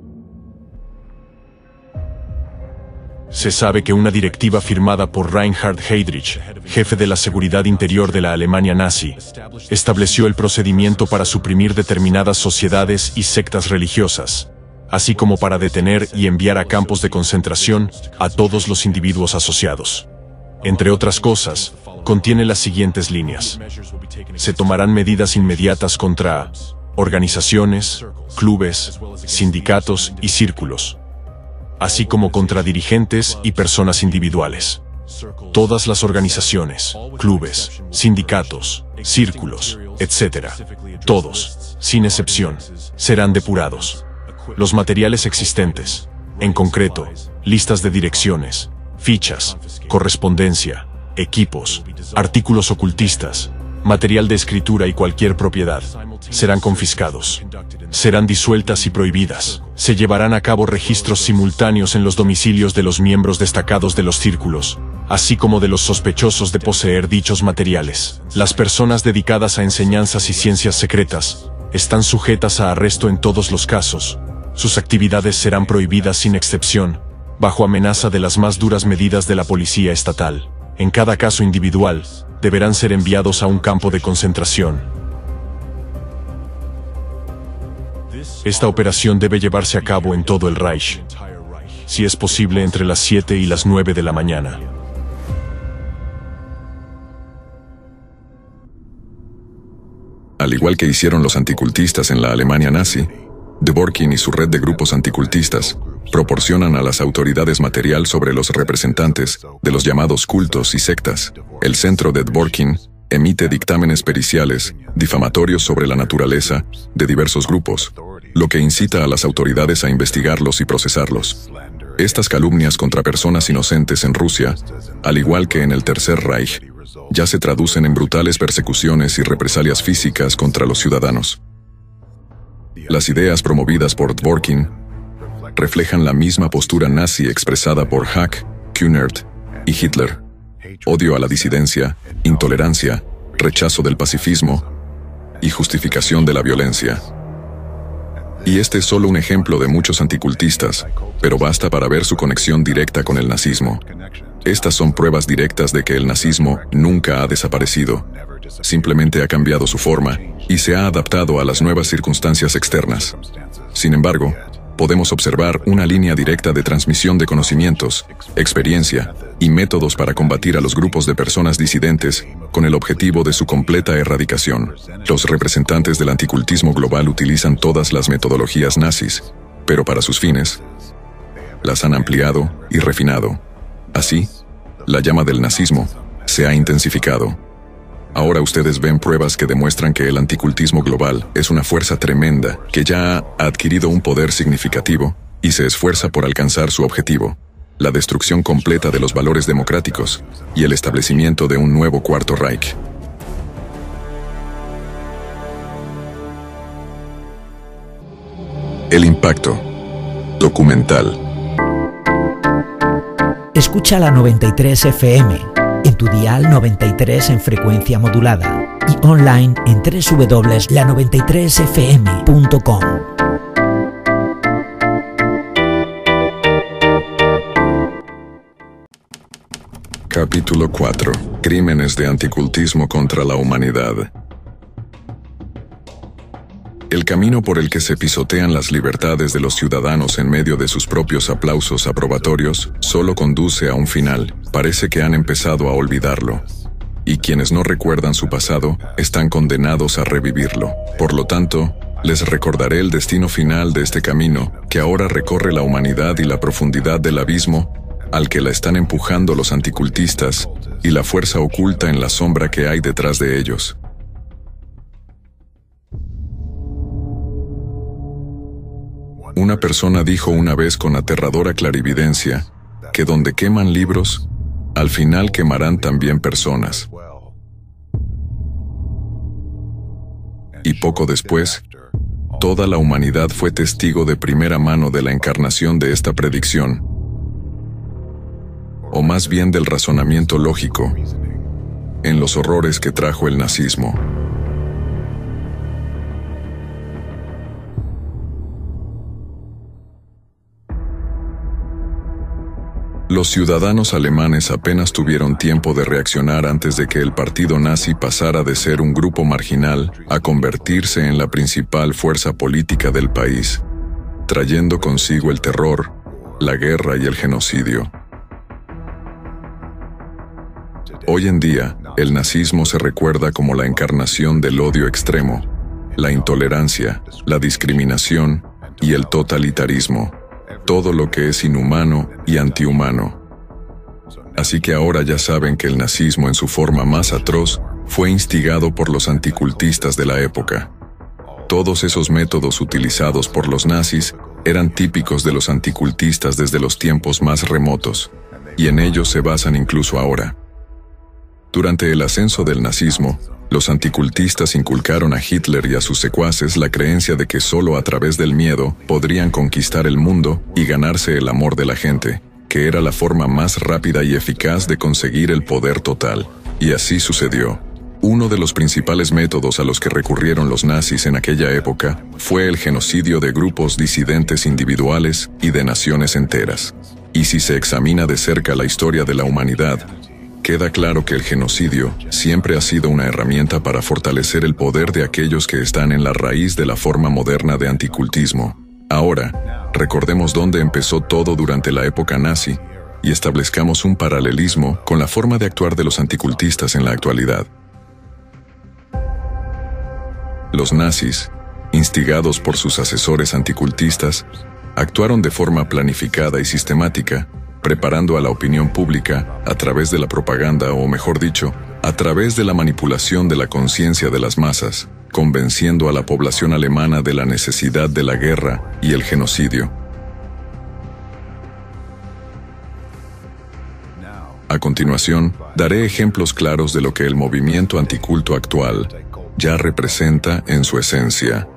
Se sabe que una directiva firmada por Reinhard Heydrich, jefe de la seguridad interior de la Alemania nazi, estableció el procedimiento para suprimir determinadas sociedades y sectas religiosas, así como para detener y enviar a campos de concentración a todos los individuos asociados. Entre otras cosas, contiene las siguientes líneas. Se tomarán medidas inmediatas contra organizaciones, clubes, sindicatos y círculos, así como contra dirigentes y personas individuales. Todas las organizaciones, clubes, sindicatos, círculos, etc., todos, sin excepción, serán depurados. Los materiales existentes, en concreto, listas de direcciones, fichas, correspondencia, equipos, artículos ocultistas, material de escritura y cualquier propiedad, serán confiscados. Serán disueltas y prohibidas. Se llevarán a cabo registros simultáneos en los domicilios de los miembros destacados de los círculos, así como de los sospechosos de poseer dichos materiales. Las personas dedicadas a enseñanzas y ciencias secretas están sujetas a arresto en todos los casos. Sus actividades serán prohibidas sin excepción, bajo amenaza de las más duras medidas de la policía estatal. En cada caso individual, deberán ser enviados a un campo de concentración. Esta operación debe llevarse a cabo en todo el Reich, si es posible entre las 7 y las 9 de la mañana. Al igual que hicieron los anticultistas en la Alemania nazi, Dworkin y su red de grupos anticultistas proporcionan a las autoridades material sobre los representantes de los llamados cultos y sectas. El centro de Dworkin emite dictámenes periciales difamatorios sobre la naturaleza de diversos grupos, lo que incita a las autoridades a investigarlos y procesarlos. Estas calumnias contra personas inocentes en Rusia, al igual que en el Tercer Reich, ya se traducen en brutales persecuciones y represalias físicas contra los ciudadanos. Las ideas promovidas por Dworkin reflejan la misma postura nazi expresada por Hack, Kühnert y Hitler: odio a la disidencia, intolerancia, rechazo del pacifismo y justificación de la violencia. Y este es solo un ejemplo de muchos anticultistas, pero basta para ver su conexión directa con el nazismo. Estas son pruebas directas de que el nazismo nunca ha desaparecido, simplemente ha cambiado su forma y se ha adaptado a las nuevas circunstancias externas. Sin embargo, podemos observar una línea directa de transmisión de conocimientos, experiencia y métodos para combatir a los grupos de personas disidentes con el objetivo de su completa erradicación. Los representantes del anticultismo global utilizan todas las metodologías nazis, pero para sus fines, las han ampliado y refinado. Así, la llama del nazismo se ha intensificado. Ahora ustedes ven pruebas que demuestran que el anticultismo global es una fuerza tremenda que ya ha adquirido un poder significativo y se esfuerza por alcanzar su objetivo: la destrucción completa de los valores democráticos y el establecimiento de un nuevo Cuarto Reich. El impacto. Documental. Escucha la 93 FM, en tu dial 93 en frecuencia modulada y online en www.la93fm.com. Capítulo 4. Crímenes de anticultismo contra la humanidad. El camino por el que se pisotean las libertades de los ciudadanos en medio de sus propios aplausos aprobatorios solo conduce a un final. Parece que han empezado a olvidarlo. Y quienes no recuerdan su pasado están condenados a revivirlo. Por lo tanto, les recordaré el destino final de este camino que ahora recorre la humanidad y la profundidad del abismo al que la están empujando los anticultistas y la fuerza oculta en la sombra que hay detrás de ellos. Una persona dijo una vez con aterradora clarividencia que donde queman libros, al final quemarán también personas. Y poco después, toda la humanidad fue testigo de primera mano de la encarnación de esta predicción, o más bien del razonamiento lógico, en los horrores que trajo el nazismo. Los ciudadanos alemanes apenas tuvieron tiempo de reaccionar antes de que el partido nazi pasara de ser un grupo marginal a convertirse en la principal fuerza política del país, trayendo consigo el terror, la guerra y el genocidio. Hoy en día, el nazismo se recuerda como la encarnación del odio extremo, la intolerancia, la discriminación y el totalitarismo. Todo lo que es inhumano y antihumano. Así que ahora ya saben que el nazismo en su forma más atroz fue instigado por los anticultistas de la época. Todos esos métodos utilizados por los nazis eran típicos de los anticultistas desde los tiempos más remotos, y en ellos se basan incluso ahora. Durante el ascenso del nazismo, los anticultistas inculcaron a Hitler y a sus secuaces la creencia de que solo a través del miedo podrían conquistar el mundo y ganarse el amor de la gente, que era la forma más rápida y eficaz de conseguir el poder total. Y así sucedió. Uno de los principales métodos a los que recurrieron los nazis en aquella época fue el genocidio de grupos disidentes individuales y de naciones enteras. Y si se examina de cerca la historia de la humanidad, queda claro que el genocidio siempre ha sido una herramienta para fortalecer el poder de aquellos que están en la raíz de la forma moderna de anticultismo. Ahora, recordemos dónde empezó todo durante la época nazi y establezcamos un paralelismo con la forma de actuar de los anticultistas en la actualidad. Los nazis, instigados por sus asesores anticultistas, actuaron de forma planificada y sistemática, preparando a la opinión pública a través de la propaganda, o mejor dicho, a través de la manipulación de la conciencia de las masas, convenciendo a la población alemana de la necesidad de la guerra y el genocidio. A continuación, daré ejemplos claros de lo que el movimiento anticulto actual ya representa en su esencia,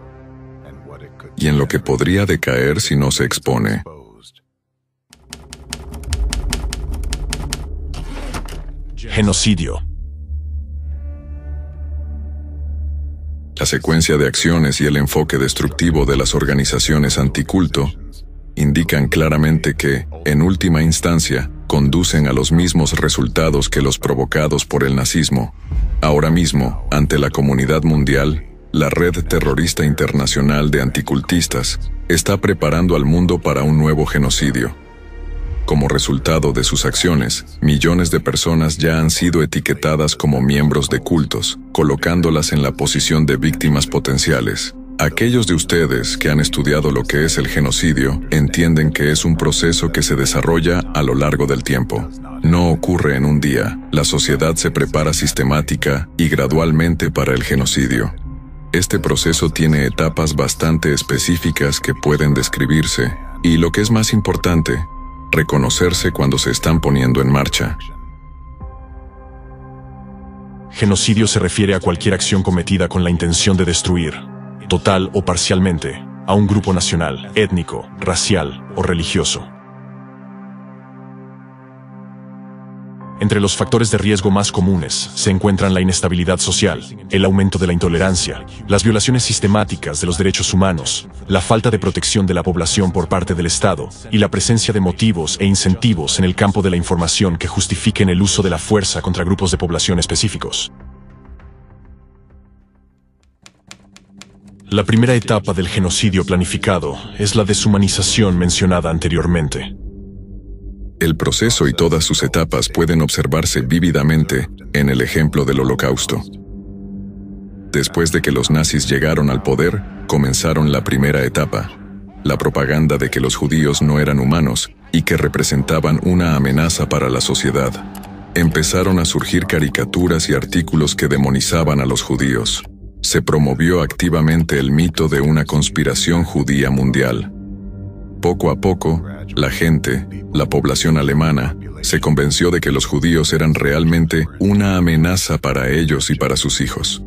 y en lo que podría decaer si no se expone. Genocidio. La secuencia de acciones y el enfoque destructivo de las organizaciones anticulto indican claramente que, en última instancia, conducen a los mismos resultados que los provocados por el nazismo. Ahora mismo, ante la comunidad mundial, la red terrorista internacional de anticultistas está preparando al mundo para un nuevo genocidio. Como resultado de sus acciones, millones de personas ya han sido etiquetadas como miembros de cultos, colocándolas en la posición de víctimas potenciales. Aquellos de ustedes que han estudiado lo que es el genocidio entienden que es un proceso que se desarrolla a lo largo del tiempo. No ocurre en un día. La sociedad se prepara sistemática y gradualmente para el genocidio. Este proceso tiene etapas bastante específicas que pueden describirse, y lo que es más importante, reconocerse cuando se están poniendo en marcha. Genocidio se refiere a cualquier acción cometida con la intención de destruir, total o parcialmente, a un grupo nacional, étnico, racial o religioso. Entre los factores de riesgo más comunes se encuentran la inestabilidad social, el aumento de la intolerancia, las violaciones sistemáticas de los derechos humanos, la falta de protección de la población por parte del Estado y la presencia de motivos e incentivos en el campo de la información que justifiquen el uso de la fuerza contra grupos de población específicos. La primera etapa del genocidio planificado es la deshumanización mencionada anteriormente. El proceso y todas sus etapas pueden observarse vívidamente en el ejemplo del Holocausto. Después de que los nazis llegaron al poder, comenzaron la primera etapa, la propaganda de que los judíos no eran humanos y que representaban una amenaza para la sociedad. Empezaron a surgir caricaturas y artículos que demonizaban a los judíos. Se promovió activamente el mito de una conspiración judía mundial. Poco a poco, la gente, la población alemana, se convenció de que los judíos eran realmente una amenaza para ellos y para sus hijos.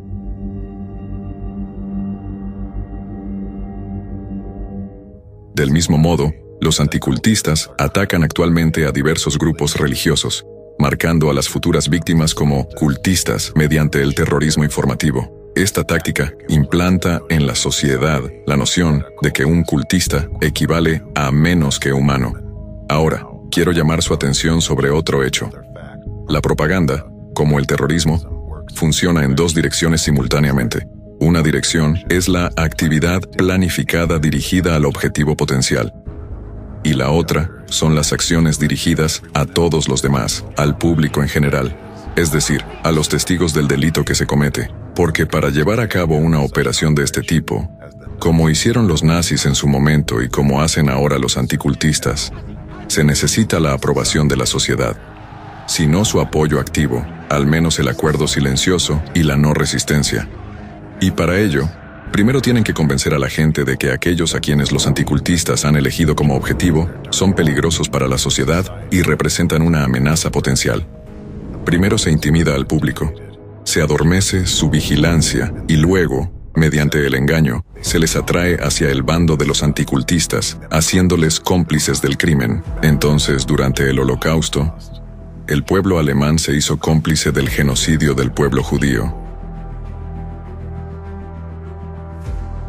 Del mismo modo, los anticultistas atacan actualmente a diversos grupos religiosos, marcando a las futuras víctimas como cultistas mediante el terrorismo informativo. Esta táctica implanta en la sociedad la noción de que un cultista equivale a menos que humano. Ahora, quiero llamar su atención sobre otro hecho. La propaganda, como el terrorismo, funciona en dos direcciones simultáneamente. Una dirección es la actividad planificada dirigida al objetivo potencial, y la otra son las acciones dirigidas a todos los demás, al público en general, es decir, a los testigos del delito que se comete. Porque para llevar a cabo una operación de este tipo, como hicieron los nazis en su momento y como hacen ahora los anticultistas, se necesita la aprobación de la sociedad. Si no su apoyo activo, al menos el acuerdo silencioso y la no resistencia. Y para ello, primero tienen que convencer a la gente de que aquellos a quienes los anticultistas han elegido como objetivo son peligrosos para la sociedad y representan una amenaza potencial. Primero se intimida al público, se adormece su vigilancia y luego, mediante el engaño, se les atrae hacia el bando de los anticultistas, haciéndoles cómplices del crimen. Entonces, durante el Holocausto, el pueblo alemán se hizo cómplice del genocidio del pueblo judío.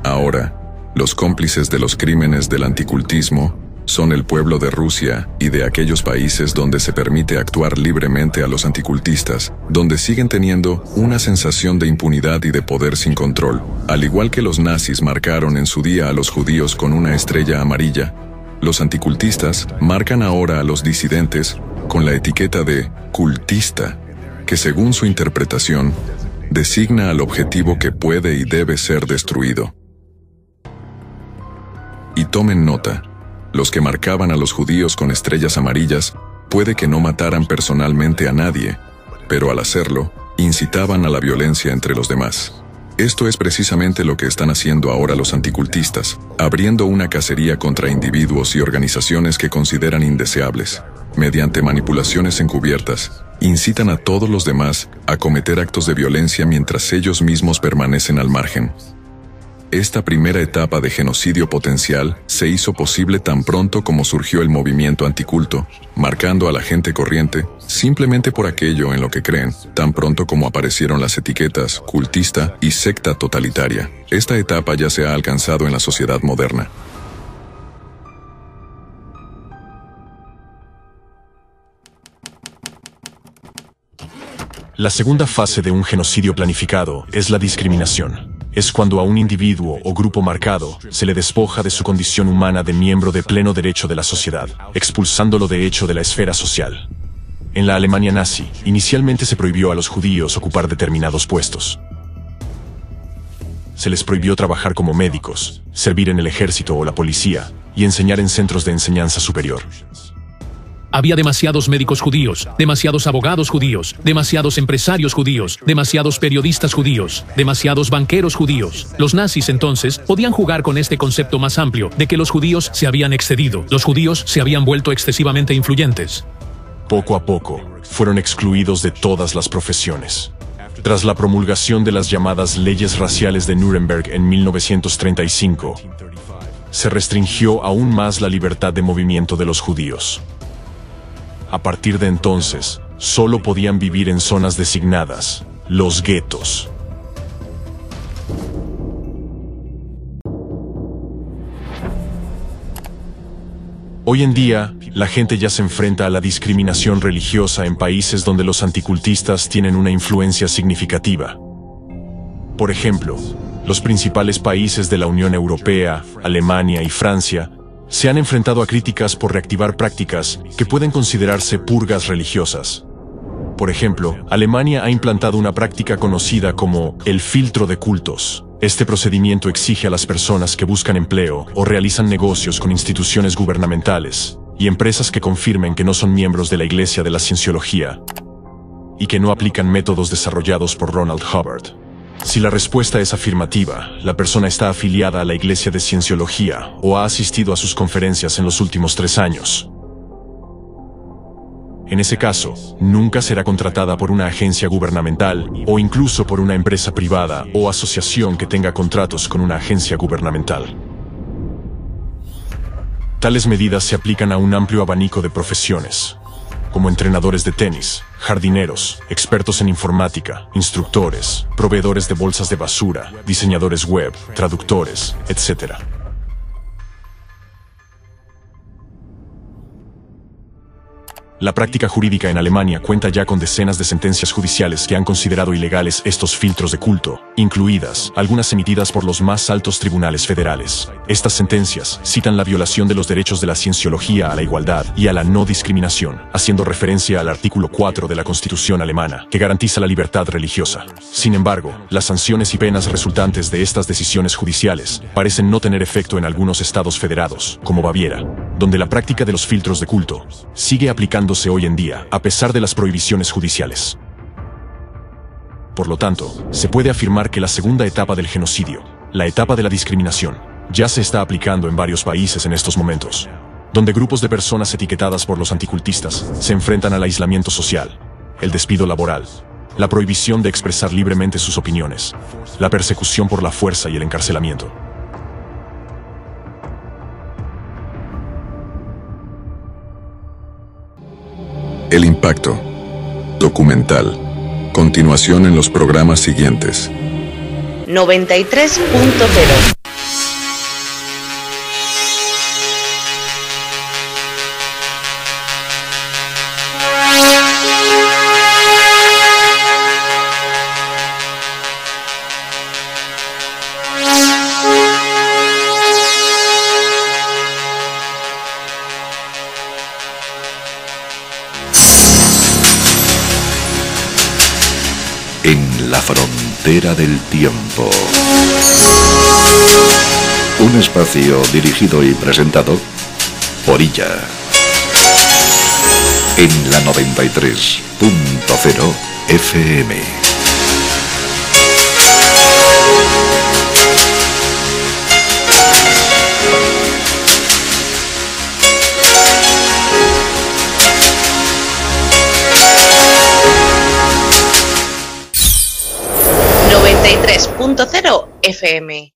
Ahora, los cómplices de los crímenes del anticultismo son el pueblo de Rusia y de aquellos países donde se permite actuar libremente a los anticultistas, donde siguen teniendo una sensación de impunidad y de poder sin control. Al igual que los nazis marcaron en su día a los judíos con una estrella amarilla, los anticultistas marcan ahora a los disidentes con la etiqueta de cultista, que según su interpretación, designa al objetivo que puede y debe ser destruido. Y tomen nota, los que marcaban a los judíos con estrellas amarillas puede que no mataran personalmente a nadie, pero al hacerlo, incitaban a la violencia entre los demás. Esto es precisamente lo que están haciendo ahora los anticultistas, abriendo una cacería contra individuos y organizaciones que consideran indeseables. Mediante manipulaciones encubiertas, incitan a todos los demás a cometer actos de violencia mientras ellos mismos permanecen al margen. Esta primera etapa de genocidio potencial se hizo posible tan pronto como surgió el movimiento anticulto, marcando a la gente corriente simplemente por aquello en lo que creen, tan pronto como aparecieron las etiquetas cultista y secta totalitaria. Esta etapa ya se ha alcanzado en la sociedad moderna. La segunda fase de un genocidio planificado es la discriminación. Es cuando a un individuo o grupo marcado se le despoja de su condición humana de miembro de pleno derecho de la sociedad, expulsándolo de hecho de la esfera social. En la Alemania nazi, inicialmente se prohibió a los judíos ocupar determinados puestos. Se les prohibió trabajar como médicos, servir en el ejército o la policía, y enseñar en centros de enseñanza superior. Había demasiados médicos judíos, demasiados abogados judíos, demasiados empresarios judíos, demasiados periodistas judíos, demasiados banqueros judíos. Los nazis entonces podían jugar con este concepto más amplio de que los judíos se habían excedido, los judíos se habían vuelto excesivamente influyentes. Poco a poco, fueron excluidos de todas las profesiones. Tras la promulgación de las llamadas leyes raciales de Nuremberg en 1935, se restringió aún más la libertad de movimiento de los judíos. A partir de entonces, solo podían vivir en zonas designadas, los guetos. Hoy en día, la gente ya se enfrenta a la discriminación religiosa en países donde los anticultistas tienen una influencia significativa. Por ejemplo, Los principales países de la Unión Europea, Alemania y Francia, se han enfrentado a críticas por reactivar prácticas que pueden considerarse purgas religiosas. Por ejemplo, Alemania ha implantado una práctica conocida como el filtro de cultos. Este procedimiento exige a las personas que buscan empleo o realizan negocios con instituciones gubernamentales y empresas que confirmen que no son miembros de la Iglesia de la Cienciología y que no aplican métodos desarrollados por Ronald Hubbard. Si la respuesta es afirmativa, la persona está afiliada a la Iglesia de Cienciología o ha asistido a sus conferencias en los últimos 3 años. En ese caso, nunca será contratada por una agencia gubernamental o incluso por una empresa privada o asociación que tenga contratos con una agencia gubernamental. Tales medidas se aplican a un amplio abanico de profesiones, como entrenadores de tenis, jardineros, expertos en informática, instructores, proveedores de bolsas de basura, diseñadores web, traductores, etc. La práctica jurídica en Alemania cuenta ya con decenas de sentencias judiciales que han considerado ilegales estos filtros de culto, incluidas algunas emitidas por los más altos tribunales federales. Estas sentencias citan la violación de los derechos de la cienciología a la igualdad y a la no discriminación, haciendo referencia al artículo 4 de la Constitución alemana, que garantiza la libertad religiosa. Sin embargo, las sanciones y penas resultantes de estas decisiones judiciales parecen no tener efecto en algunos estados federados, como Baviera, donde la práctica de los filtros de culto sigue aplicándose hoy en día, a pesar de las prohibiciones judiciales. Por lo tanto, se puede afirmar que la segunda etapa del genocidio, la etapa de la discriminación, ya se está aplicando en varios países en estos momentos, donde grupos de personas etiquetadas por los anticultistas se enfrentan al aislamiento social, el despido laboral, la prohibición de expresar libremente sus opiniones, la persecución por la fuerza y el encarcelamiento. El impacto. Documental. Continuación en los programas siguientes. 93.0. En la frontera del tiempo. Un espacio dirigido y presentado por ella. En la 93.0 FM. .0 FM.